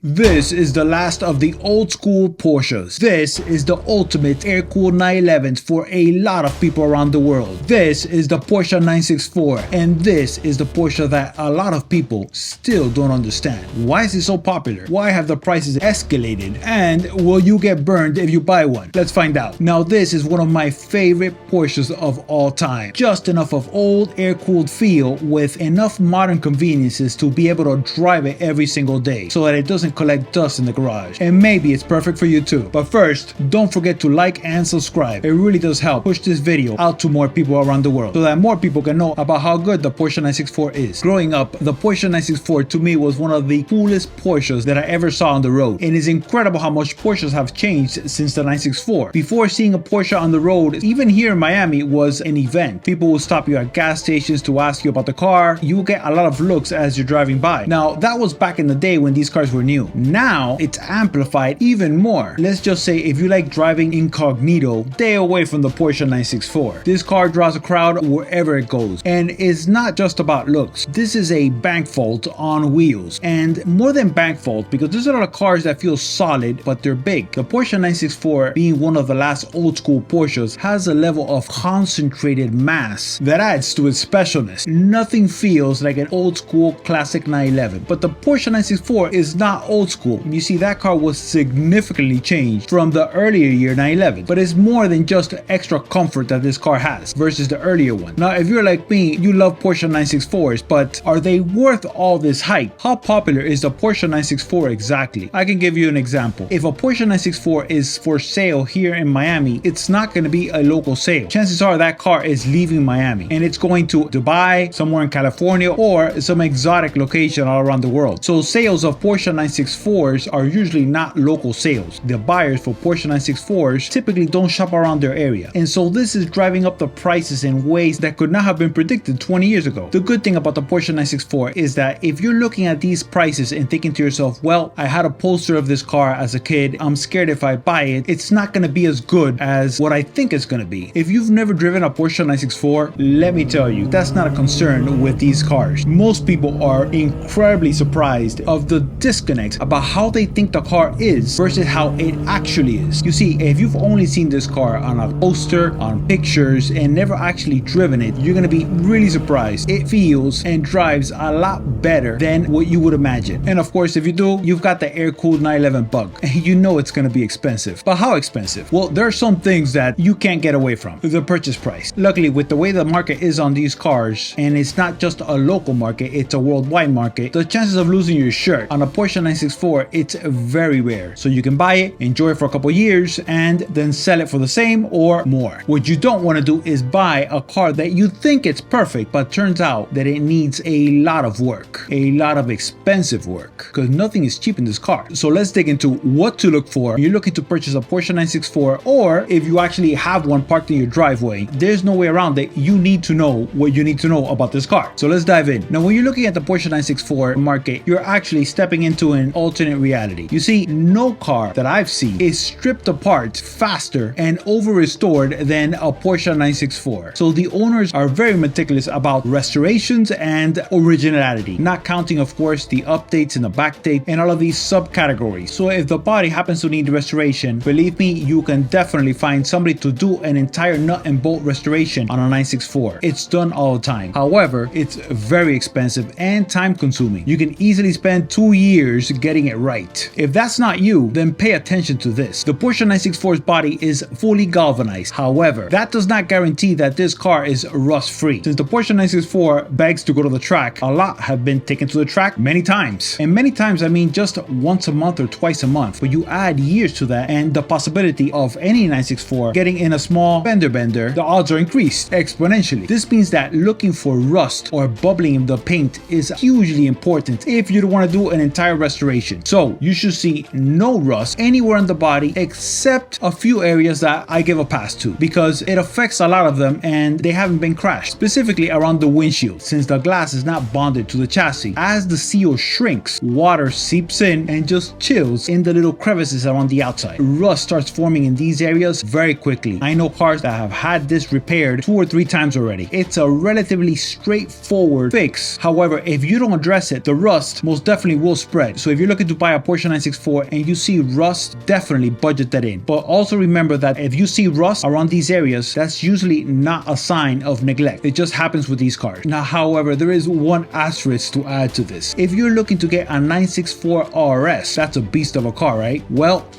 This is the last of the old school Porsches. This is the ultimate air-cooled 911s for a lot of people around the world. This is the Porsche 964, and this is the Porsche that a lot of people still don't understand. Why is it so popular? Why have the prices escalated? And will you get burned if you buy one? Let's find out. Now this is one of my favorite Porsches of all time. Just enough of old air-cooled feel with enough modern conveniences to be able to drive it every single day so that it doesn't collect dust in the garage, and maybe it's perfect for you too. But first, don't forget to like and subscribe. It really does help push this video out to more people around the world so that more people can know about how good the Porsche 964 is. Growing up, the Porsche 964 to me was one of the coolest Porsches that I ever saw on the road, and it's incredible how much Porsches have changed since the 964. Before, seeing a Porsche on the road, even here in Miami, was an event. People will stop you at gas stations to ask you about the car. You will get a lot of looks as you're driving by. Now that was back in the day when these cars were new. Now it's amplified even more. Let's just say if you like driving incognito, stay away from the Porsche 964. This car draws a crowd wherever it goes, and it's not just about looks. This is a bank vault on wheels, and more than bank vault, because there's a lot of cars that feel solid but they're big. The Porsche 964, being one of the last old school Porsches, has a level of concentrated mass that adds to its specialness. Nothing feels like an old school classic 911, but the Porsche 964 is not old school. You see, that car was significantly changed from the earlier year 911, but it's more than just the extra comfort that this car has versus the earlier one. Now if you're like me, you love Porsche 964s, but are they worth all this hype? How popular is the Porsche 964 exactly? I can give you an example. If a Porsche 964 is for sale here in Miami, it's not going to be a local sale. Chances are that car is leaving Miami and it's going to Dubai, somewhere in California, or some exotic location all around the world. So sales of Porsche 964s are usually not local sales. The buyers for Porsche 964s typically don't shop around their area, and so this is driving up the prices in ways that could not have been predicted 20 years ago. The good thing about the Porsche 964 is that if you're looking at these prices and thinking to yourself, well, I had a poster of this car as a kid, I'm scared if I buy it, it's not going to be as good as what I think it's going to be. If you've never driven a Porsche 964, let me tell you, that's not a concern with these cars. Most people are incredibly surprised of the disconnect about how they think the car is versus how it actually is. You see, if you've only seen this car on a poster, on pictures, and never actually driven it, you're gonna be really surprised. It feels and drives a lot better than what you would imagine. And of course, if you do, you've got the air-cooled 911 bug, and you know it's gonna be expensive. But how expensive? Well, there are some things that you can't get away from. The purchase price. Luckily, with the way the market is on these cars, and it's not just a local market, it's a worldwide market, the chances of losing your shirt on a Porsche 964, it's very rare. So you can buy it, enjoy it for a couple years, and then sell it for the same or more. What you don't want to do is buy a car that you think it's perfect, but turns out that it needs a lot of work, a lot of expensive work, because nothing is cheap in this car. So let's dig into what to look for when you're looking to purchase a Porsche 964, or if you actually have one parked in your driveway. There's no way around it. You need to know what you need to know about this car. So let's dive in. Now, when you're looking at the Porsche 964 market, you're actually stepping into an alternate reality. You see, no car that I've seen is stripped apart faster and over restored than a Porsche 964. So the owners are very meticulous about restorations and originality, not counting, of course, the updates and the backdate and all of these subcategories. So if the body happens to need restoration, believe me, you can definitely find somebody to do an entire nut and bolt restoration on a 964. It's done all the time. However, it's very expensive and time consuming. You can easily spend 2 years getting it right. If that's not you, then pay attention to this. The Porsche 964's body is fully galvanized. However, that does not guarantee that this car is rust free. Since the Porsche 964 begs to go to the track, a lot have been taken to the track many times. And many times, I mean just once a month or twice a month. But you add years to that, and the possibility of any 964 getting in a small fender bender, the odds are increased exponentially. This means that looking for rust or bubbling in the paint is hugely important if you don't want to do an entire restoration. So you should see no rust anywhere on the body except a few areas that I give a pass to, because it affects a lot of them and they haven't been crashed, specifically around the windshield, since the glass is not bonded to the chassis. As the seal shrinks, water seeps in and just chills in the little crevices around the outside. Rust starts forming in these areas very quickly. I know cars that have had this repaired 2 or 3 times already. It's a relatively straightforward fix. However, if you don't address it, the rust most definitely will spread. So So if you're looking to buy a Porsche 964 and you see rust, definitely budget that in. But also remember that if you see rust around these areas, that's usually not a sign of neglect. It just happens with these cars. Now, however, there is one asterisk to add to this. If you're looking to get a 964 RS, that's a beast of a car, right? Well,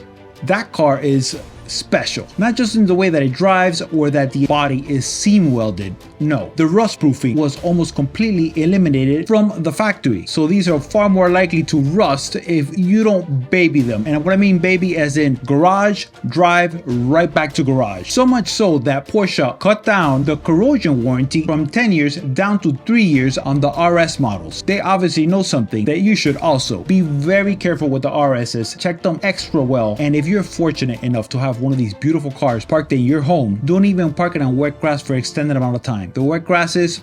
that car is special, not just in the way that it drives or that the body is seam welded. No, the rust proofing was almost completely eliminated from the factory. So these are far more likely to rust if you don't baby them. And what I mean baby as in garage, drive, right back to garage. So much so that Porsche cut down the corrosion warranty from 10 years down to 3 years on the RS models. They obviously know something that you should also. Be very careful with the RSs, check them extra well, and if you're fortunate enough to have one of these beautiful cars parked in your home, don't even park it on wet grass for an extended amount of time. The wet grass is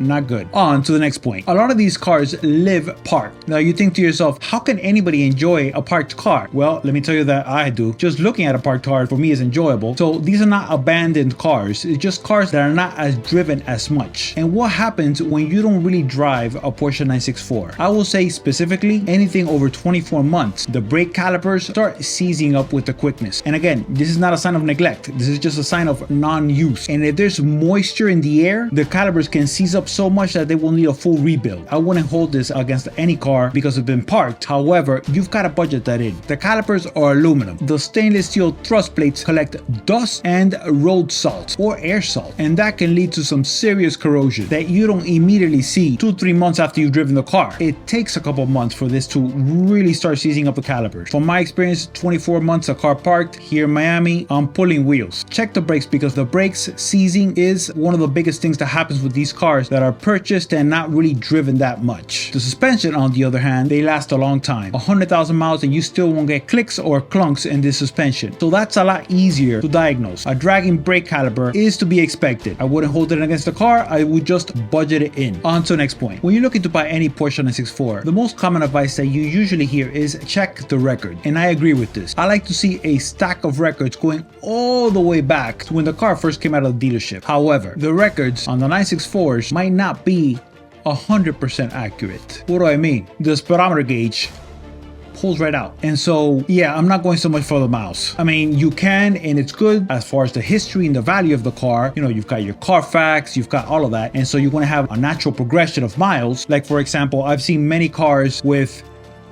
not good. On to the next point. A lot of these cars live parked. Now you think to yourself, how can anybody enjoy a parked car? Well, let me tell you that I do. Just looking at a parked car for me is enjoyable. So these are not abandoned cars. It's just cars that are not as driven as much. And what happens when you don't really drive a Porsche 964? I will say specifically anything over 24 months, the brake calipers start seizing up with the quickness. And again, this is not a sign of neglect. This is just a sign of non-use. And if there's moisture in the air, the calipers can seize up so much that they will need a full rebuild. I wouldn't hold this against any car because it's been parked. However, you've got to budget that in. The calipers are aluminum. The stainless steel thrust plates collect dust and road salt or air salt, and that can lead to some serious corrosion that you don't immediately see 2-3 months after you've driven the car. It takes a couple months for this to really start seizing up the calipers. From my experience, 24 months a car parked here in Miami, I'm pulling wheels. Check the brakes because the brakes seizing is one of the biggest things that happens with these cars that are purchased and not really driven that much. The suspension, on the other hand, they last a long time. 100,000 miles and you still won't get clicks or clunks in this suspension. So that's a lot easier to diagnose. A dragging brake caliper is to be expected. I wouldn't hold it against the car, I would just budget it in. On to the next point. When you're looking to buy any Porsche 964, the most common advice that you usually hear is check the record. And I agree with this. I like to see a stack of records going all the way back to when the car first came out of the dealership. However, the records on the 964s might not be 100% accurate. What do I mean? The speedometer gauge pulls right out. And so, yeah, I'm not going so much for the miles. I mean, you can, and it's good as far as the history and the value of the car. You know, you've got your Carfax, you've got all of that. And so you're going to have a natural progression of miles. Like, for example, I've seen many cars with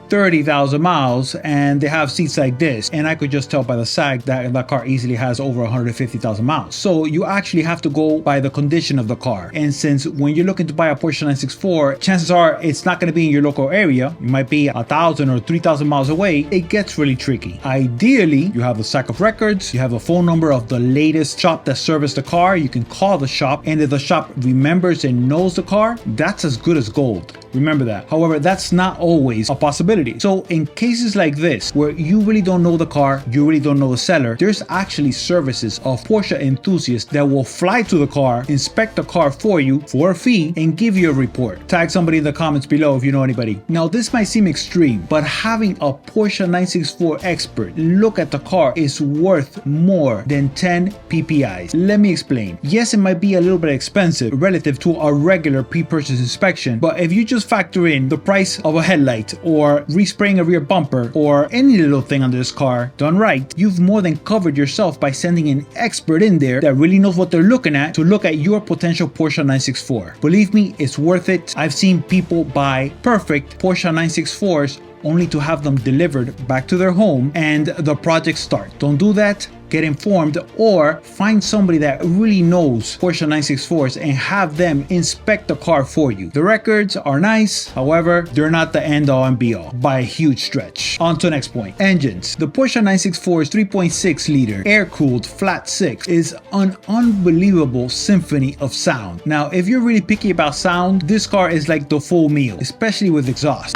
30,000 miles and they have seats like this, and I could just tell by the sag that that car easily has over 150,000 miles. So you actually have to go by the condition of the car. And since when you're looking to buy a Porsche 964, chances are it's not going to be in your local area. It might be 1,000 or 3,000 miles away. It gets really tricky. Ideally, you have a stack of records, you have a phone number of the latest shop that serviced the car. You can call the shop, and if the shop remembers and knows the car, that's as good as gold. Remember that. However, that's not always a possibility. So in cases like this, where you really don't know the car, you really don't know the seller, there's actually services of Porsche enthusiasts that will fly to the car, inspect the car for you for a fee, and give you a report. Tag somebody in the comments below if you know anybody. Now, this might seem extreme, but having a Porsche 964 expert look at the car is worth more than 10 PPIs. Let me explain. Yes, it might be a little bit expensive relative to a regular pre-purchase inspection, but if you just factor in the price of a headlight or respraying a rear bumper or any little thing on this car done right, you've more than covered yourself by sending an expert in there that really knows what they're looking at to look at your potential Porsche 964. Believe me, it's worth it. I've seen people buy perfect Porsche 964s only to have them delivered back to their home and the project start. Don't do that. Get informed, or find somebody that really knows Porsche 964s and have them inspect the car for you. The records are nice, however, they're not the end all and be all by a huge stretch. On to the next point. Engines. The Porsche 964's 3.6 liter air-cooled flat 6 is an unbelievable symphony of sound. Now, if you're really picky about sound, this car is like the full meal, especially with exhaust.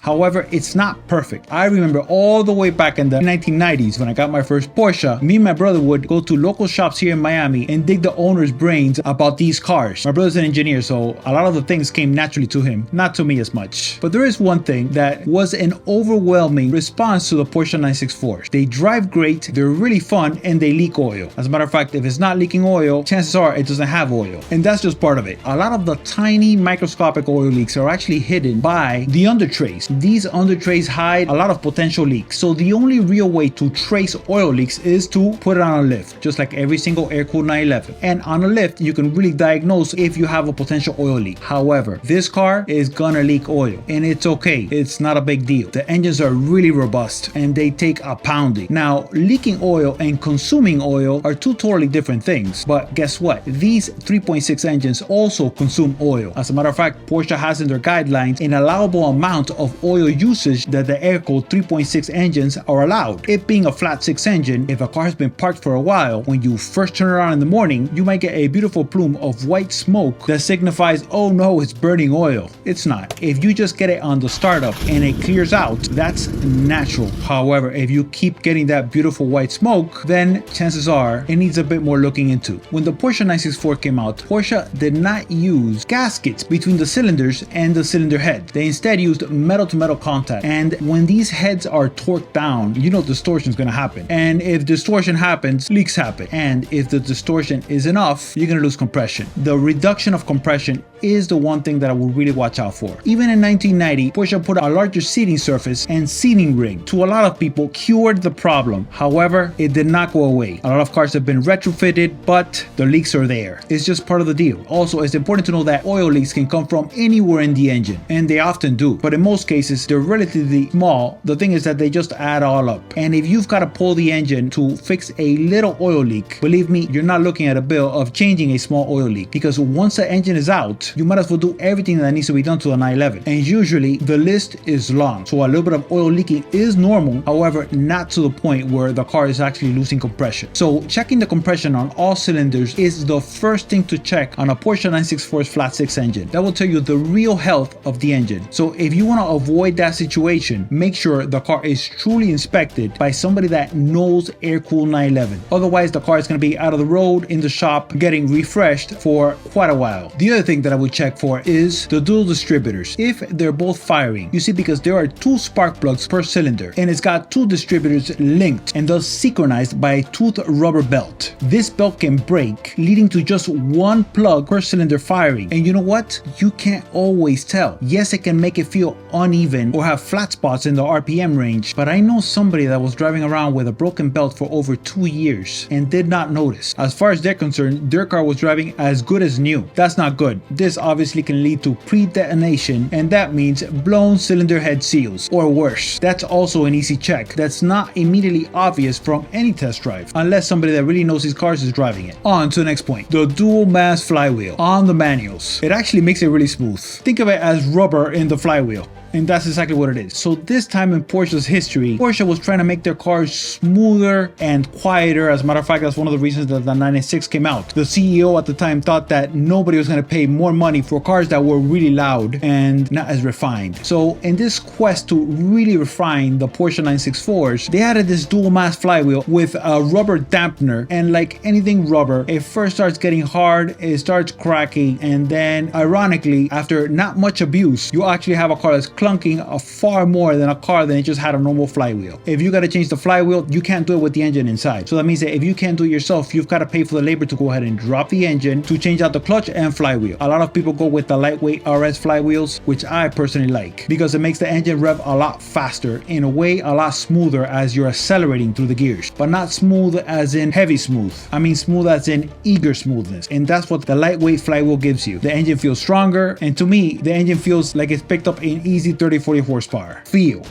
However, it's not perfect. I remember all the way back in the 1990s when I got my first Porsche, me and my brother would go to local shops here in Miami and dig the owner's brains about these cars. My brother's an engineer, so a lot of the things came naturally to him, not to me as much. But there is one thing that was an overwhelming response to the Porsche 964s. They drive great, they're really fun, and they leak oil. As a matter of fact, if it's not leaking oil, chances are it doesn't have oil. And that's just part of it. A lot of the tiny microscopic oil leaks are actually hidden by the undertrays. These undertrays hide a lot of potential leaks. So the only real way to trace oil leaks is to put it on a lift, just like every single air-cooled 911. And on a lift, you can really diagnose if you have a potential oil leak. However, this car is gonna leak oil, and it's okay. It's not a big deal. The engines are really robust, and they take a pounding. Now, leaking oil and consuming oil are two totally different things. But guess what? These 3.6 engines also consume oil. As a matter of fact, Porsche has in their guidelines an allowable amount of oil usage that the air-cooled 3.6 engines are allowed. It being a flat 6 engine, if a car has been parked for a while, when you first turn it on in the morning, you might get a beautiful plume of white smoke that signifies, oh no, it's burning oil. It's not. If you just get it on the startup and it clears out, that's natural. However, if you keep getting that beautiful white smoke, then chances are it needs a bit more looking into. When the Porsche 964 came out, Porsche did not use gaskets between the cylinders and the cylinder head. They instead used metal-to-metal contact. And when these heads are torqued down, you know distortion is going to happen. And if distortion happens, leaks happen. And if the distortion is enough, you're going to lose compression. The reduction of compression is the one thing that I would really watch out for. Even in 1990, Porsche put a larger seating surface and seating ring. To a lot of people, cured the problem. However, it did not go away. A lot of cars have been retrofitted, but the leaks are there. It's just part of the deal. Also, it's important to know that oil leaks can come from anywhere in the engine, and they often do. But in most cases, they're relatively small. The thing is that they just add all up. And if you've got to pull the engine to fix a little oil leak, believe me, you're not looking at a bill of changing a small oil leak, because once the engine is out, you might as well do everything that needs to be done to the 911. And usually the list is long. So a little bit of oil leaking is normal, however, not to the point where the car is actually losing compression. So checking the compression on all cylinders is the first thing to check on a Porsche 964's flat 6 engine. That will tell you the real health of the engine. So if you want to avoid that situation, make sure the car is truly inspected by somebody that knows air-cooled 911. Otherwise, the car is going to be out of the road in the shop getting refreshed for quite a while. The other thing that I would check for is the dual distributors. If they're both firing, you see, because there are 2 spark plugs per cylinder, and it's got 2 distributors linked and thus synchronized by a toothed rubber belt. This belt can break, leading to just 1 plug per cylinder firing. And you know what? You can't always tell. Yes, it can make it feel uneven or have flat spots in the RPM range, but I know somebody that was driving around with a broken belt for over 2 years and did not notice. As far as they're concerned, their car was driving as good as new. That's not good. This obviously can lead to pre-detonation, and that means blown cylinder head seals, or worse. That's also an easy check that's not immediately obvious from any test drive, unless somebody that really knows his cars is driving it. On to the next point, the dual mass flywheel on the manuals. It actually makes it really smooth. Think of it as rubber in the flywheel. And that's exactly what it is. So this time in Porsche's history, Porsche was trying to make their cars smoother and quieter. As a matter of fact, that's one of the reasons that the 996 came out. The CEO at the time thought that nobody was going to pay more money for cars that were really loud and not as refined. So in this quest to really refine the Porsche 964s, they added this dual mass flywheel with a rubber dampener. And like anything rubber, it first starts getting hard, it starts cracking, and then ironically, after not much abuse, you actually have a car that's clunking far more than a car that just had a normal flywheel. If you got to change the flywheel, you can't do it with the engine inside. So that means that if you can't do it yourself, you've got to pay for the labor to go ahead and drop the engine to change out the clutch and flywheel. A lot of people go with the lightweight RS flywheels, which I personally like, because it makes the engine rev a lot faster, in a way a lot smoother as you're accelerating through the gears, but not smooth as in heavy smooth. I mean smooth as in eager smoothness, and that's what the lightweight flywheel gives you. The engine feels stronger, and to me, the engine feels like it's picked up an easy 30-40 horsepower. Feel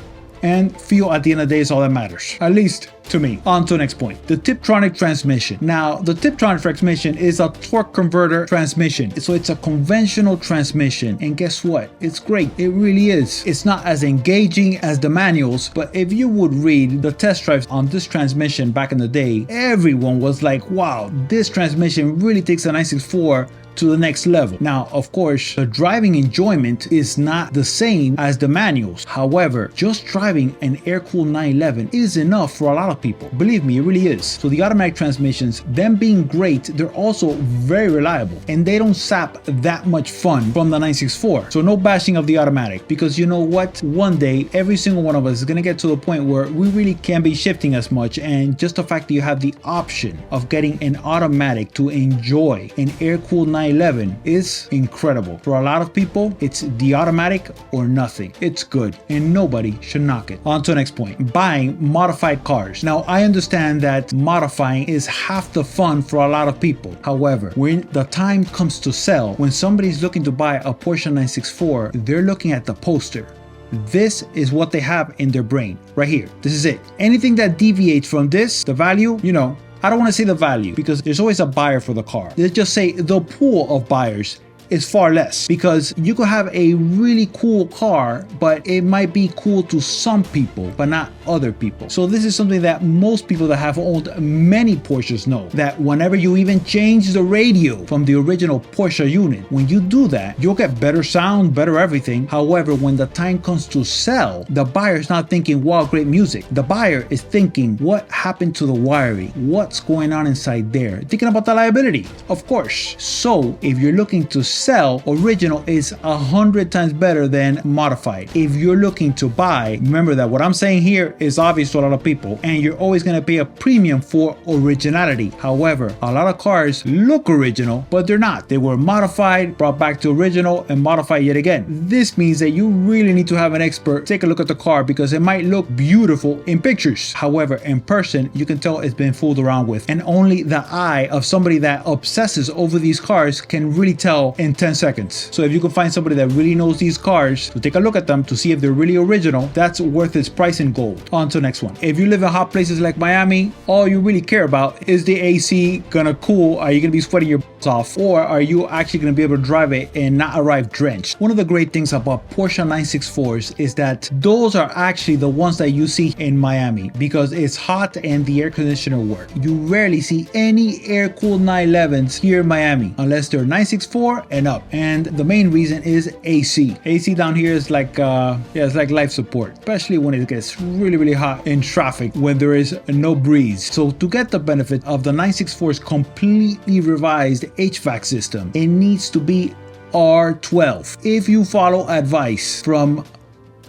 at the end of the day is all that matters, at least to me. On to the next point, the Tiptronic transmission. Now, the Tiptronic transmission is a torque converter transmission, so it's a conventional transmission, and guess what? It's great. It really is. It's not as engaging as the manuals, but if you would read the test drives on this transmission back in the day, everyone was like, wow, this transmission really takes a 964 to the next level. Now, of course, the driving enjoyment is not the same as the manuals. However, just driving an air-cooled 911 is enough for a lot of people. Believe me, it really is. So the automatic transmissions, them being great, they're also very reliable, and they don't sap that much fun from the 964. So no bashing of the automatic, because you know what? One day, every single one of us is gonna get to the point where we really can't be shifting as much, and just the fact that you have the option of getting an automatic to enjoy an air-cooled 911 is incredible. For a lot of people, it's the automatic or nothing. It's good, and nobody should knock it. On to the next point, buying modified cars. Now, I understand that modifying is half the fun for a lot of people. However, when the time comes to sell, when somebody's looking to buy a Porsche 964, they're looking at the poster. This is what they have in their brain right here. This is it. Anything that deviates from this, the value, you know, I don't want to say the value because there's always a buyer for the car. Let's just say the pool of buyers is far less, because you could have a really cool car, but it might be cool to some people, but not other people. So this is something that most people that have owned many Porsches know, that whenever you even change the radio from the original Porsche unit, when you do that, you'll get better sound, better everything. However, when the time comes to sell, the buyer's not thinking, wow, great music. The buyer is thinking, what happened to the wiring? What's going on inside there? Thinking about the liability, of course. So if you're looking to sell, original is 100 times better than modified. If you're looking to buy, remember that what I'm saying here is obvious to a lot of people, and you're always going to pay a premium for originality. However, a lot of cars look original, but they're not. They were modified, brought back to original, and modified yet again. This means that you really need to have an expert take a look at the car, because it might look beautiful in pictures. However, in person, you can tell it's been fooled around with, and only the eye of somebody that obsesses over these cars can really tell in 10 seconds. So if you can find somebody that really knows these cars to take a look at them to see if they're really original, that's worth its price in gold. On to the next one. If you live in hot places like Miami, all you really care about is the AC gonna cool? Are you gonna be sweating your butts off? Or are you actually gonna be able to drive it and not arrive drenched? One of the great things about Porsche 964s is that those are actually the ones that you see in Miami, because it's hot and the air conditioner works. You rarely see any air-cooled 911s here in Miami unless they're 964 and up. And the main reason is AC. AC down here is like it's like life support, especially when it gets really hot in traffic when there is no breeze. So to get the benefit of the 964's completely revised HVAC system, it needs to be R12. If you follow advice from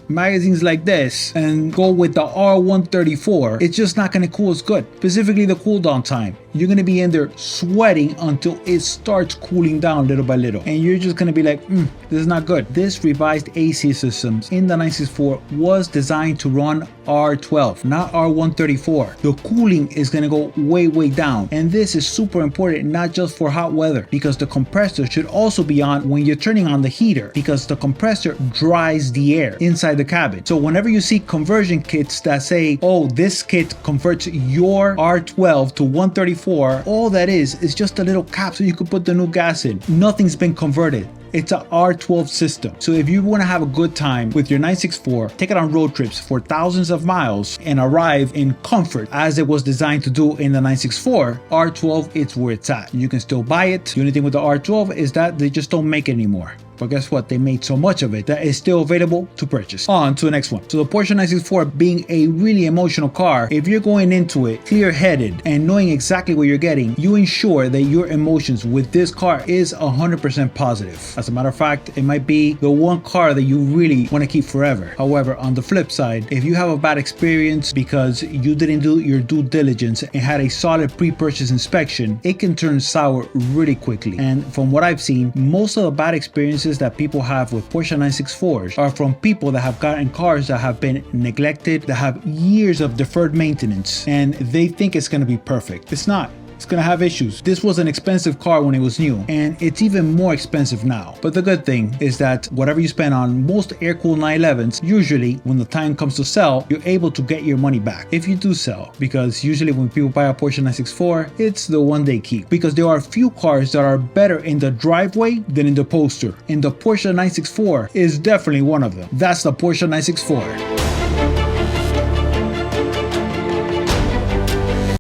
magazines like this and go with the R134, it's just not going to cool as good. Specifically the cool down time. You're going to be in there sweating until it starts cooling down little by little, and you're just going to be like, this is not good. This revised AC systems in the 964 was designed to run R12, not R134. The cooling is going to go way down, and this is super important, not just for hot weather, because the compressor should also be on when you're turning on the heater, because the compressor dries the air inside the cabin. So whenever you see conversion kits that say, oh, this kit converts your R12 to 134, all that is just a little cap so you could put the new gas in. Nothing's been converted. It's a R12 system. So if you want to have a good time with your 964, take it on road trips for thousands of miles and arrive in comfort as it was designed to do in the 964, R12, it's where it's at. You can still buy it. The only thing with the R12 is that they just don't make it anymore. But guess what? They made so much of it that it's still available to purchase. On to the next one. So the Porsche 964 being a really emotional car, if you're going into it clear-headed and knowing exactly what you're getting, you ensure that your emotions with this car is 100% positive. As a matter of fact, it might be the one car that you really want to keep forever. However, on the flip side, if you have a bad experience because you didn't do your due diligence and had a solid pre-purchase inspection, it can turn sour really quickly. And from what I've seen, most of the bad experiences that people have with Porsche 964s are from people that have gotten cars that have been neglected, that have years of deferred maintenance, and they think it's going to be perfect. It's not. It's gonna have issues. This was an expensive car when it was new, and it's even more expensive now. But the good thing is that whatever you spend on most air-cooled 911s, usually when the time comes to sell, you're able to get your money back if you do sell, because usually when people buy a Porsche 964, it's the one they keep, because there are few cars that are better in the driveway than in the poster, and the Porsche 964 is definitely one of them. That's the Porsche 964.